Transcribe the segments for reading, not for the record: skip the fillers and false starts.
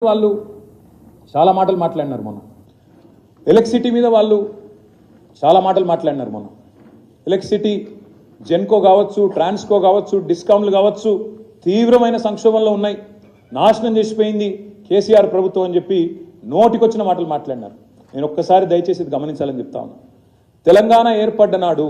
వాళ్ళు చాలా మాటలు మాట్లాడినారు మొన్న. ఎలక్ట్రిసిటీ మీద వాళ్ళు చాలా మాటలు మాట్లాడినారు మొన్న. ఎలక్ట్రిసిటీ జెన్కో కావచ్చు, ట్రాన్స్కో కావచ్చు, డిస్కామ్లు కావచ్చు తీవ్రమైన సంక్షోభంలో ఉన్నాయి, నాశనం చేసిపోయింది కేసీఆర్ ప్రభుత్వం అని చెప్పి నోటికొచ్చిన మాటలు మాట్లాడినారు. నేను ఒక్కసారి దయచేసి ఇది గమనించాలని చెప్తా ఉన్నా. తెలంగాణ ఏర్పడ్డ నాడు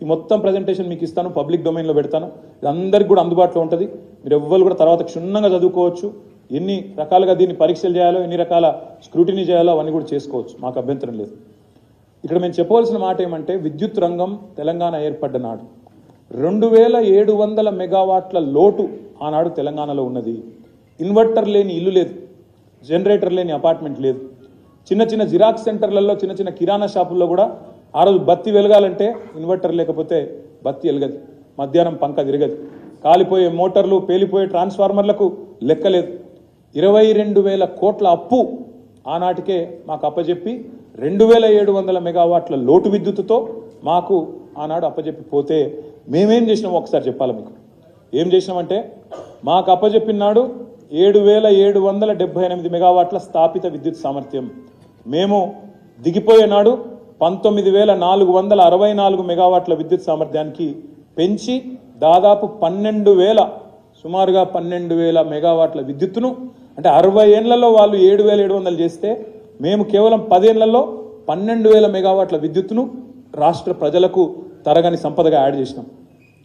ఈ మొత్తం ప్రజెంటేషన్ మీకు ఇస్తాను, పబ్లిక్ డొమైన్లో పెడతాను, ఇది అందరికీ కూడా అందుబాటులో ఉంటుంది. మీరు ఎవ్వరు కూడా తర్వాత క్షుణ్ణంగా చదువుకోవచ్చు. ఎన్ని రకాలుగా దీన్ని పరీక్షలు చేయాలో, ఎన్ని రకాల స్క్రూటినీ చేయాలో అవన్నీ కూడా చేసుకోవచ్చు, మాకు అభ్యంతరం లేదు. ఇక్కడ మేము చెప్పవలసిన మాట ఏమంటే, విద్యుత్ రంగం తెలంగాణ ఏర్పడ్డ నాడు 2700 మెగావాట్ల లోటు ఆనాడు తెలంగాణలో ఉన్నది. ఇన్వర్టర్ లేని ఇల్లు లేదు, జనరేటర్ లేని అపార్ట్మెంట్ లేదు. చిన్న చిన్న జిరాక్స్ సెంటర్లలో, చిన్న చిన్న కిరాణా షాపుల్లో కూడా ఆ రోజు బత్తి వెలగాలంటే ఇన్వర్టర్ లేకపోతే బత్తి వెలగదు, మధ్యాహ్నం పంక తిరగదు, కాలిపోయే మోటార్లు, పేలిపోయే ట్రాన్స్ఫార్మర్లకు లెక్కలేదు. 22,000 కోట్ల అప్పు ఆనాటికే మాకు అప్పచెప్పి 2700 మెగావాట్ల లోటు విద్యుత్తుతో మాకు ఆనాడు అప్పచెప్పి పోతే మేమేం చేసినామో ఒకసారి చెప్పాలి మీకు. ఏం చేసినామంటే, మాకు అప్పచెప్పినాడు 7,778 మెగావాట్ల స్థాపిత విద్యుత్ సామర్థ్యం. మేము దిగిపోయే నాడు 19,464 మెగావాట్ల విద్యుత్ సామర్థ్యానికి పెంచి దాదాపు 12,000, సుమారుగా 12,000 మెగావాట్ల విద్యుత్తును, అంటే 60 ఏళ్లలో వాళ్ళు 7,700 చేస్తే మేము కేవలం 10 ఏళ్లలో 12,000 మెగావాట్ల విద్యుత్తును రాష్ట్ర ప్రజలకు తరగని సంపదగా యాడ్ చేసినాం.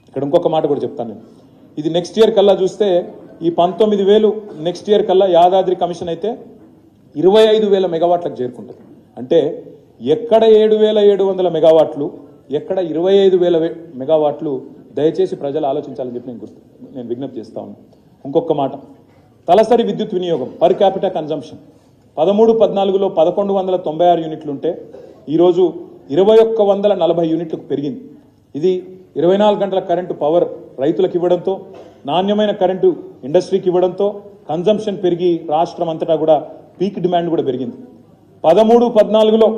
ఇక్కడ ఇంకొక మాట కూడా చెప్తాను నేను. ఇది నెక్స్ట్ ఇయర్ కల్లా చూస్తే ఈ 19,000 నెక్స్ట్ ఇయర్ కల్లా యాదాద్రి కమిషన్ అయితే 25,000 మెగావాట్లకు చేరుకుంటుంది. అంటే ఎక్కడ 7,700 మెగావాట్లు, ఎక్కడ 25,000 మెగావాట్లు, దయచేసి ప్రజలు ఆలోచించాలని చెప్పి నేను విజ్ఞప్తి చేస్తా ఉన్నాను. ఇంకొక మాట, తలసరి విద్యుత్ వినియోగం పర్ క్యాపిటా కన్జంప్షన్ 13-14లో 1,196 యూనిట్లు ఉంటే ఈరోజు 2,140 యూనిట్లకు పెరిగింది. ఇది 24 గంటల కరెంటు పవర్ రైతులకు ఇవ్వడంతో, నాణ్యమైన కరెంటు ఇండస్ట్రీకి ఇవ్వడంతో కన్జంప్షన్ పెరిగి రాష్ట్రం అంతటా కూడా పీక్ డిమాండ్ కూడా పెరిగింది. 13-14లో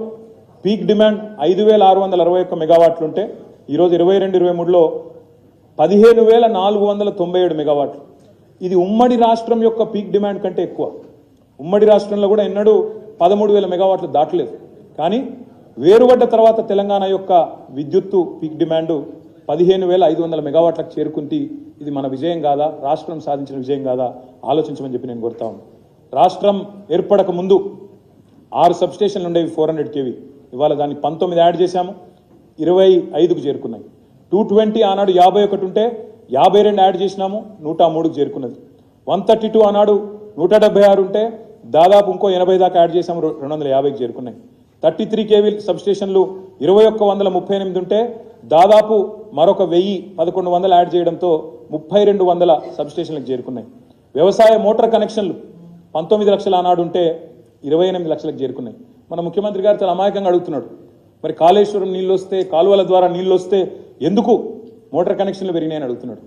పీక్ డిమాండ్ 5,661 మెగావాట్లు ఉంటే ఈరోజు 22-23లో 15,497 మెగావాట్లు. ఇది ఉమ్మడి రాష్ట్రం యొక్క పీక్ డిమాండ్ కంటే ఎక్కువ. ఉమ్మడి రాష్ట్రంలో కూడా ఎన్నడూ 13,000 మెగావాట్లు దాటలేదు. కానీ వేరుపడ్డ తర్వాత తెలంగాణ యొక్క విద్యుత్తు పీక్ డిమాండ్ 15,500 మెగావాట్లకు చేరుకుంది. ఇది మన విజయం కాదా, రాష్ట్రం సాధించిన విజయం కాదా, ఆలోచించమని చెప్పి నేను కోరుతా ఉన్నాను. రాష్ట్రం ఏర్పడక ముందు 6 సబ్స్టేషన్లు ఉండేవి 400 kV. ఇవాళ దాన్ని 19 యాడ్ చేశాము, 25కు చేరుకున్నాయి. 220 ఆనాడు 51 ఉంటే 52 యాడ్ చేసినాము, 103కు చేరుకున్నది. 132 ఆనాడు 176 ఉంటే దాదాపు ఇంకో 80 దాకా యాడ్ చేసాము, 250కి చేరుకున్నాయి. 33 kV సబ్స్టేషన్లు 2,138 ఉంటే దాదాపు మరొక 1,000-1,100 యాడ్ చేయడంతో 3,200 సబ్స్టేషన్లకు చేరుకున్నాయి. వ్యవసాయ మోటార్ కనెక్షన్లు 19 లక్షలు ఆనాడు ఉంటే 28 లక్షలకు చేరుకున్నాయి. మన ముఖ్యమంత్రి గారు చాలా అమాయకంగా అడుగుతున్నాడు, మరి కాళేశ్వరం నీళ్ళు వస్తే, కాలువల ద్వారా నీళ్ళు వస్తే ఎందుకు మోటార్ కనెక్షన్లు పెరిగినాయని అడుగుతున్నాడు.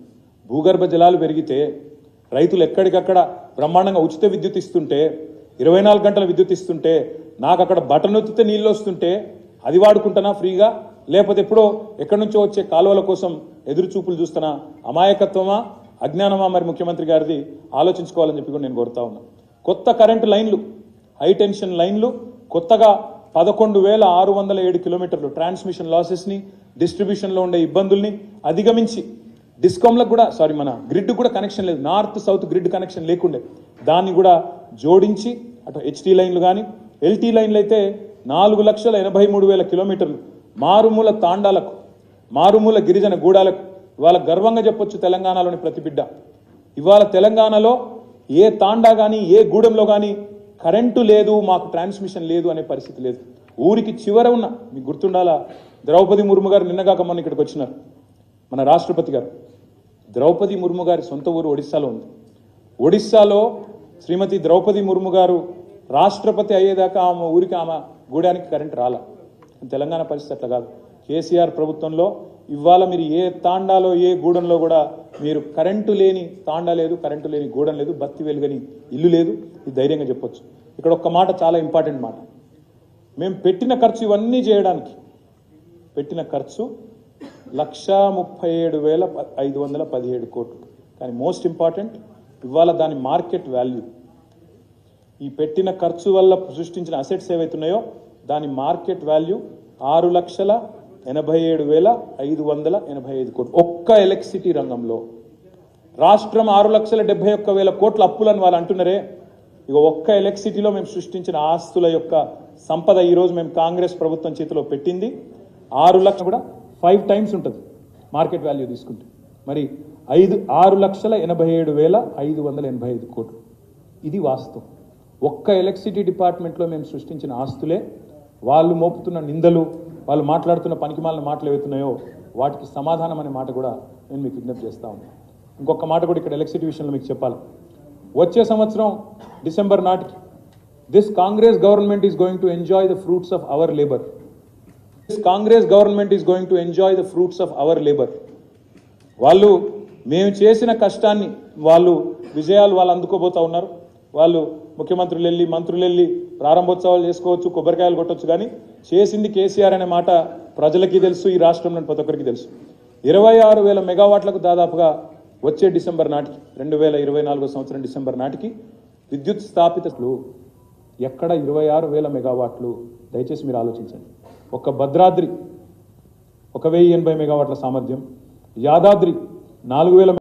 భూగర్భ జలాలు పెరిగితే, రైతులు ఎక్కడికక్కడ బ్రహ్మాండంగా ఉచిత విద్యుత్ ఇస్తుంటే, 24 గంటల విద్యుత్ ఇస్తుంటే, నాకు అక్కడ బటన్ నొత్తితే నీళ్ళు వస్తుంటే అది వాడుకుంటున్నా ఫ్రీగా, లేకపోతే ఎప్పుడో ఎక్కడి నుంచో వచ్చే కాలువల కోసం ఎదురు చూపులు చూస్తున్నా? అమాయకత్వమా, అజ్ఞానమా? మరి ముఖ్యమంత్రి గారిది ఆలోచించుకోవాలని చెప్పి కూడా నేను కోరుతా ఉన్నా. కొత్త కరెంటు లైన్లు, హై టెన్షన్ లైన్లు కొత్తగా 11,607 కిలోమీటర్లు ట్రాన్స్మిషన్ లాసెస్ని, డిస్ట్రిబ్యూషన్లో ఉండే ఇబ్బందుల్ని అధిగమించి డిస్కామ్లకు కూడా, మన గ్రిడ్ కూడా కనెక్షన్ లేదు, నార్త్ సౌత్ గ్రిడ్ కనెక్షన్ లేకుండే, దాన్ని కూడా జోడించి అటు హెచ్టీ లైన్లు కానీ ఎల్టీ లైన్లు అయితే 4,83,000 కిలోమీటర్లు మారుమూల తాండాలకు, మారుమూల గిరిజన గూడాలకు ఇవాళ గర్వంగా చెప్పొచ్చు తెలంగాణలోని ప్రతి బిడ్డ. ఇవాళ తెలంగాణలో ఏ తాండా కానీ, ఏ గూడెంలో కానీ కరెంటు లేదు, మాకు ట్రాన్స్మిషన్ లేదు అనే పరిస్థితి లేదు. ఊరికి చివర ఉన్న, మీకు గుర్తుండాలా, ద్రౌపది ముర్ము గారు నిన్నగాక మొన్న ఇక్కడికి వచ్చినారు, మన రాష్ట్రపతి గారు. ద్రౌపది ముర్ము గారి సొంత ఊరు ఒడిస్సాలో ఉంది. ఒడిస్సాలో శ్రీమతి ద్రౌపది ముర్ము గారు రాష్ట్రపతి అయ్యేదాకా ఆమె ఊరికి, ఆమె గూడానికి కరెంటు రాలా. తెలంగాణ పరిస్థితి అట్లా కాదు. కేసీఆర్ ప్రభుత్వంలో ఇవాళ మీరు ఏ తాండాలో, ఏ గూడెంలో కూడా మీరు కరెంటు లేని తాండా లేదు, కరెంటు లేని గూడెం లేదు, బత్తి వెలుగని ఇల్లు లేదు. ఇది ధైర్యంగా చెప్పొచ్చు. ఇక్కడ ఒక్క మాట చాలా ఇంపార్టెంట్ మాట, మేము పెట్టిన ఖర్చు ఇవన్నీ చేయడానికి పెట్టిన ఖర్చు 1,37,517 కోట్లు. కానీ మోస్ట్ ఇంపార్టెంట్, ఇవాళ దాని మార్కెట్ వాల్యూ ఈ పెట్టిన ఖర్చు వల్ల సృష్టించిన అసెట్స్ ఏవైతున్నాయో దాని మార్కెట్ వాల్యూ 6,87,585 కోట్లు. ఒక్క ఎలక్ట్రిసిటీ రంగంలో రాష్ట్రం 6,71,000 కోట్ల అప్పులని వాళ్ళు అంటున్నారే. ఇక ఒక్క ఎలక్ట్రిసిటీలో మేము సృష్టించిన ఆస్తుల యొక్క సంపద ఈరోజు మేము కాంగ్రెస్ ప్రభుత్వం చేతిలో పెట్టింది 6 లక్షలు కూడా 5 టైమ్స్ ఉంటుంది మార్కెట్ వాల్యూ తీసుకుంటే. మరి 6,87,585 కోట్లు. ఇది వాస్తవం. ఒక్క ఎలక్ట్రిసిటీ డిపార్ట్మెంట్లో మేము సృష్టించిన ఆస్తులే వాళ్ళు మోపుతున్న నిందలు, వాళ్ళు మాట్లాడుతున్న పనికిమాలిన మాటలు ఏవైతున్నాయో వాటికి సమాధానం అనే మాట కూడా నేను మీకు విజ్ఞప్తి చేస్తా ఉన్నాను. ఇంకొక మాట కూడా ఇక్కడ ఎలక్ట్రిసిటీ విషయంలో మీకు చెప్పాలి. వచ్చే సంవత్సరం డిసెంబర్ నాటికి this Congress government is going to enjoy the fruits of our labour. This Congress government is going to enjoy the fruits of our labour. వాళ్ళు మేము చేసిన కష్టాన్ని వాళ్ళు విజయాలు వాళ్ళు అందుకోబోతా ఉన్నారు. వాళ్ళు ముఖ్యమంత్రులు వెళ్ళి మంత్రులు వెళ్ళి ప్రారంభోత్సవాలు చేసుకోవచ్చు, కొబ్బరికాయలు కొట్టవచ్చు, కానీ చేసింది కేసీఆర్ అనే మాట ప్రజలకి తెలుసు, ఈ రాష్ట్రంలోని ప్రతి ఒక్కరికి తెలుసు. 26,000 మెగావాట్లకు దాదాపుగా వచ్చే డిసెంబర్ నాటికి 2024 సంవత్సరం డిసెంబర్ నాటికి విద్యుత్ స్థాపితలు ఎక్కడ 26,000 మెగావాట్లు. దయచేసి మీరు ఆలోచించండి. ఒక భద్రాద్రి 1,080 మెగావాట్ల సామర్థ్యం, యాదాద్రి 4,000